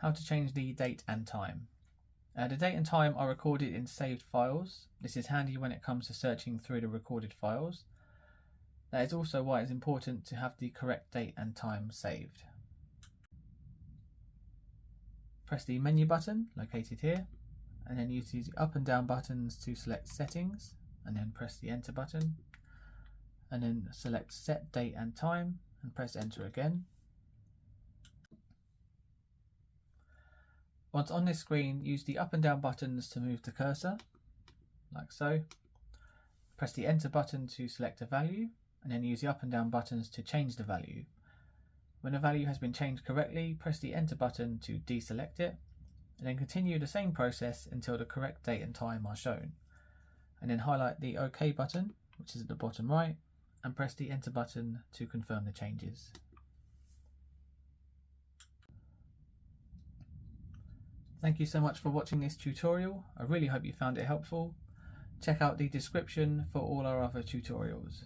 How to change the date and time. The date and time are recorded in saved files. This is handy when it comes to searching through the recorded files. That is also why it's important to have the correct date and time saved. Press the menu button located here, and then use the up and down buttons to select settings, and then press the enter button, and then select set date and time and press enter again. Once on this screen, use the up and down buttons to move the cursor, like so. Press the enter button to select a value, and then use the up and down buttons to change the value. When a value has been changed correctly, press the enter button to deselect it, and then continue the same process until the correct date and time are shown. And then highlight the OK button, which is at the bottom right, and press the enter button to confirm the changes. Thank you so much for watching this tutorial. I really hope you found it helpful. Check out the description for all our other tutorials.